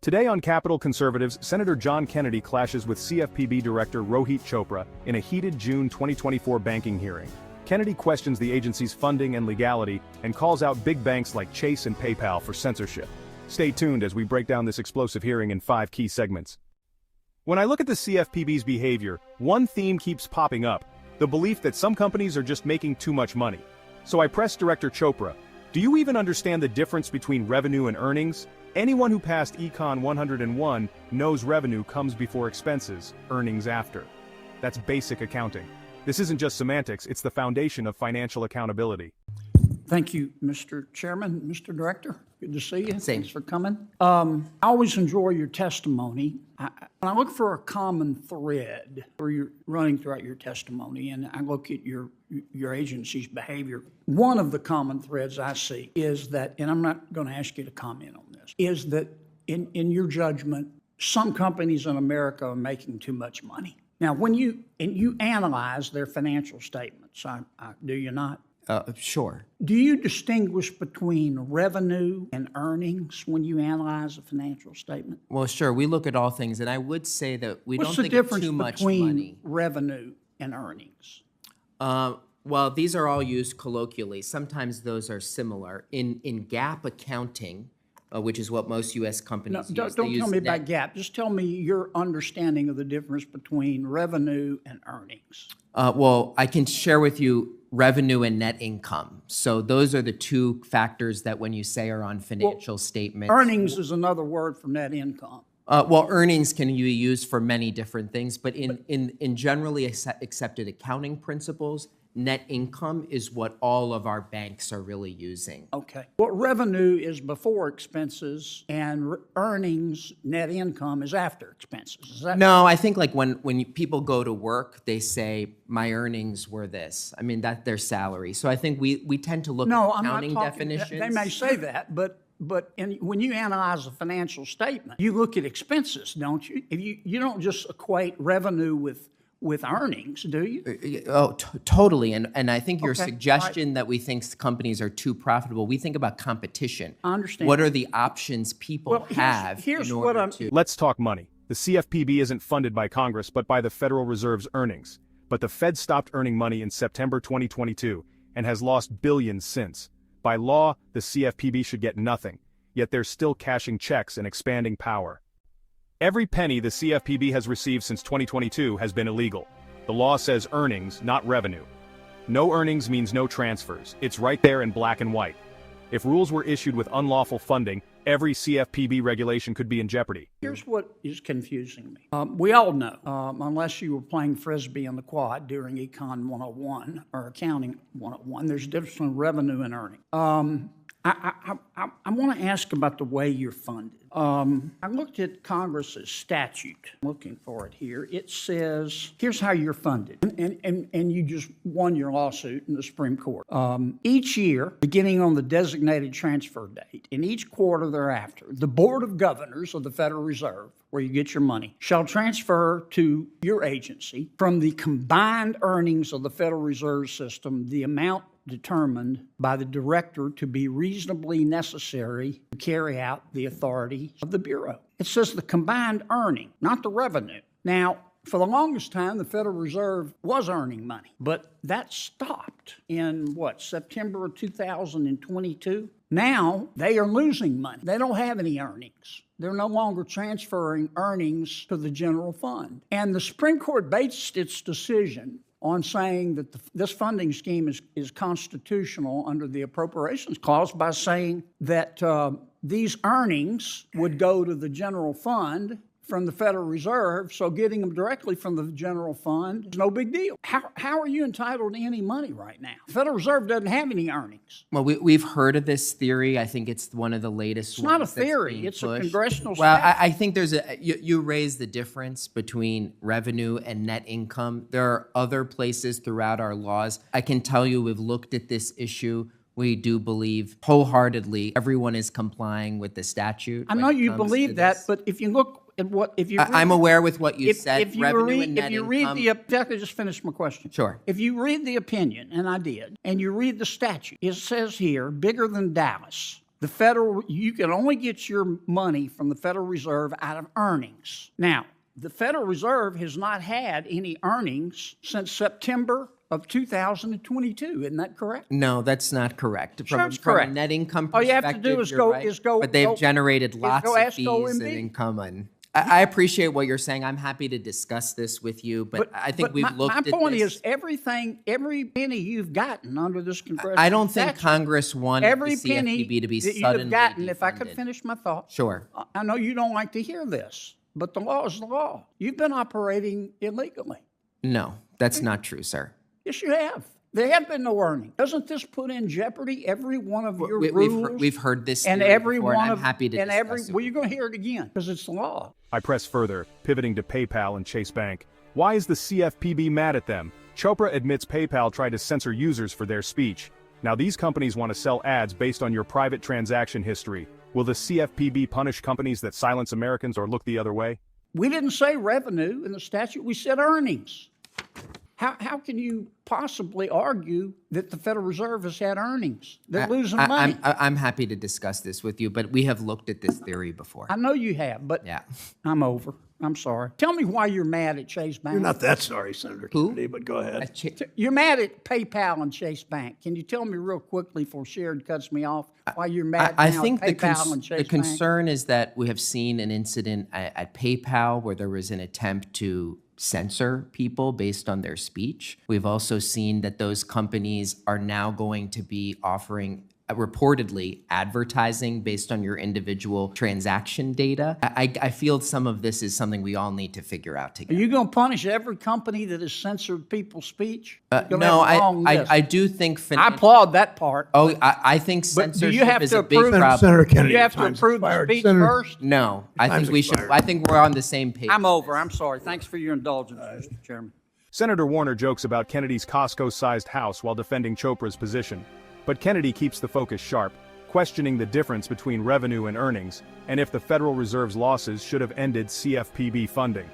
Today on Capitol Conservatives, Senator John Kennedy clashes with CFPB Director Rohit Chopra in a heated June 2024 banking hearing. Kennedy questions the agency's funding and legality and calls out big banks like Chase and PayPal for censorship. Stay tuned as we break down this explosive hearing in 5 key segments. When I look at the CFPB's behavior, one theme keeps popping up: the belief that some companies are just making too much money. So I pressed Director Chopra, do you even understand the difference between revenue and earnings? Anyone who passed Econ 101 knows revenue comes before expenses, earnings after. That's basic accounting. This isn't just semantics, it's the foundation of financial accountability. Thank you, Mr. Chairman, Mr. Director. Good to see you. Same. Thanks for coming. I always enjoy your testimony. I look for a common thread where you're running throughout your testimony, and I look at your agency's behavior. One of the common threads I see is that, and I'm not going to ask you to comment on this, is that in your judgment, some companies in America are making too much money. Now, when you analyze their financial statements, do you not? Sure. Do you distinguish between revenue and earnings when you analyze a financial statement? Well, sure. We look at all things, and I would say that we What's don't the think of difference too much between money. revenue and earnings? Well, these are all used colloquially. Sometimes those are similar. In GAAP accounting, which is what most U.S. companies use. Don't tell me about GAAP. Just tell me your understanding of the difference between revenue and earnings. Well, I can share with you revenue and net income. So those are the two factors that when you say are on financial statements. Earnings is another word for net income. Well, earnings can be used for many different things, but in generally accepted accounting principles, net income is what all of our banks are really using. Okay. Well, revenue is before expenses, and earnings, net income, is after expenses. Is that? No, I think like when people go to work, they say, my earnings were this. I mean, that's their salary. So I think we tend to look at accounting definitions. They may say that, but when you analyze a financial statement, you look at expenses, don't you? You don't just equate revenue with earnings, do you? Oh, totally. And I think your Okay, suggestion that we think companies are too profitable, we think about competition. I understand. What are the options people have here's in what order I'm- to... Let's talk money. The CFPB isn't funded by Congress but by the Federal Reserve's earnings. But the Fed stopped earning money in September 2022 and has lost billions since. By law, the CFPB should get nothing, yet they're still cashing checks and expanding power. Every penny the CFPB has received since 2022 has been illegal. The law says earnings, not revenue. No earnings means no transfers. It's right there in black and white. If rules were issued with unlawful funding, every CFPB regulation could be in jeopardy. Here's what is confusing me. We all know, unless you were playing Frisbee in the quad during Econ 101 or Accounting 101, there's a difference between revenue and earning. I want to ask about the way you're funded. I looked at Congress's statute. I'm looking for it here. It says, here's how you're funded. And you just won your lawsuit in the Supreme Court. Each year, beginning on the designated transfer date, in each quarter thereafter, the Board of Governors of the Federal Reserve, where you get your money, shall transfer to your agency from the combined earnings of the Federal Reserve System the amount determined by the director to be reasonably necessary to carry out the authority of the Bureau. It says the combined earning, not the revenue. Now, for the longest time, the Federal Reserve was earning money, but that stopped in, September of 2022? Now, they are losing money. They don't have any earnings. They're no longer transferring earnings to the general fund. And the Supreme Court based its decision on saying that this funding scheme is constitutional under the Appropriations Clause by saying that these earnings would go to the general fund from the Federal Reserve, so getting them directly from the general fund is no big deal. How are you entitled to any money right now? The Federal Reserve doesn't have any earnings. Well, we've heard of this theory. I think it's one of the latest ones. It's not a theory. It's a congressional statute. Well, I think there's you raised the difference between revenue and net income. There are other places throughout our laws. I can tell you we've looked at this issue. We do believe wholeheartedly everyone is complying with the statute. I know you believe that, but if you look at I'm aware with what you said. If you just finish my question. Sure. If you read the opinion, and I did, and you read the statute, it says here, bigger than Dallas, You can only get your money from the Federal Reserve out of earnings. Now, the Federal Reserve has not had any earnings since September of 2022. Isn't that correct? No, that's not correct. Sure, it's From correct. a net income All perspective, you have to do is you're go- right. is go- But they've go- generated is lots go of ask fees OMB. and income. And I appreciate what you're saying. I'm happy to discuss this with you, but I think we've looked at this. My point is, every penny you've gotten under this congressional I don't think statute, Congress wanted every the penny CFPB to be that you suddenly have gotten, if I could defunded. finish my thought. Sure. I know you don't like to hear this, but the law is the law. You've been operating illegally. No, that's not true, sir. Yes, you have. There have been no earnings. Doesn't this put in jeopardy every one of your We've rules? we've heard this and theory every before, one and of I'm happy to and discuss every it. well, you're going to hear it again because it's the law. I press further, pivoting to PayPal and Chase Bank. Why is the CFPB mad at them? Chopra admits PayPal tried to censor users for their speech. Now these companies want to sell ads based on your private transaction history. Will the CFPB punish companies that silence Americans or look the other way? We didn't say revenue in the statute. We said earnings. How can you possibly argue that the Federal Reserve has had earnings? They're losing money. I'm happy to discuss this with you, but we have looked at this theory before. I know you have, but Yeah. I'm over. I'm sorry. Tell me why you're mad at Chase Bank. You're not that sorry, Senator Kennedy, but go ahead. You're mad at PayPal and Chase Bank. Can you tell me real quickly before Sharon cuts me off why you're mad I now think at PayPal and Chase the Bank? concern is that we have seen an incident at PayPal where there was an attempt to censor people based on their speech. We've also seen that those companies are now going to be offering reportedly advertising based on your individual transaction data. I feel some of this is something we all need to figure out Are together. you going to punish every company that has censored people's speech? You're gonna No, have a long list. I do think. I applaud that part. Oh, I think But do censorship you have is to a big approve- problem. Senator Do Kennedy, you have to time's approve the expired. speech Senator, first? No, I Time's think we should. expired. I think we're on the same page. I'm over. I'm sorry. Thanks for your indulgence, Mr. Chairman. Senator Warner jokes about Kennedy's Costco-sized house while defending Chopra's position. But Kennedy keeps the focus sharp, questioning the difference between revenue and earnings, and if the Federal Reserve's losses should have ended CFPB funding.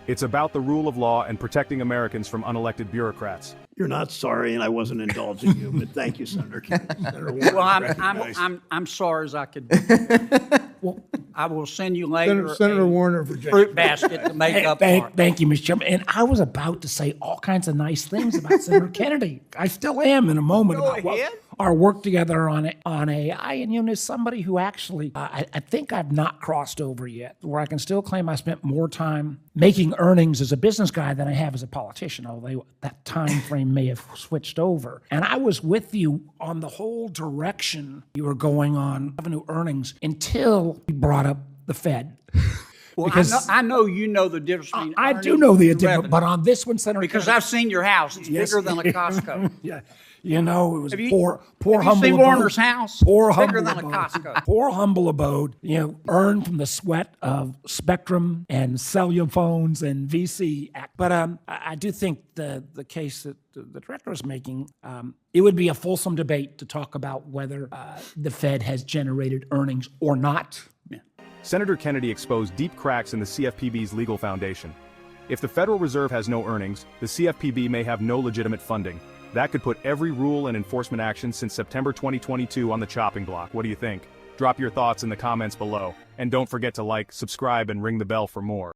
It's about the rule of law and protecting Americans from unelected bureaucrats. You're not sorry, and I wasn't indulging you, but thank you, Senator Kennedy. Senator Warner, Well, recognized. I'm sorry as I could be. Well, I will send you later Senator a Warner, Virginia. fruit basket to make up for it. Thank you, Mr. Chairman. And I was about to say all kinds of nice things about Senator Kennedy. I still am in a moment Go about ahead. our work together on AI. And, you know, as somebody who actually, I think I've not crossed over yet, where I can still claim I spent more time making earnings as a business guy than I have as a politician, although that time frame may have switched over. And I was with you on the whole direction you were going on revenue earnings until you brought up the Fed. Well, Because- I know you know the difference between I do earnings know the and difference, revenue. but on this one, Senator Because Kennedy, I've seen your house. It's bigger than a Costco. yeah, you know, it was Have you- poor have you humble seen abode. Warner's house? Poor It's bigger humble than a abode. Costco. Poor humble abode. You know, earned from the sweat of Spectrum and cellular phones and VC Act. But I do think the case that the director is making, it would be a fulsome debate to talk about whether the Fed has generated earnings or not. Senator Kennedy exposed deep cracks in the CFPB's legal foundation. If the Federal Reserve has no earnings, the CFPB may have no legitimate funding. That could put every rule and enforcement action since September 2022 on the chopping block. What do you think? Drop your thoughts in the comments below. And don't forget to like, subscribe, and ring the bell for more.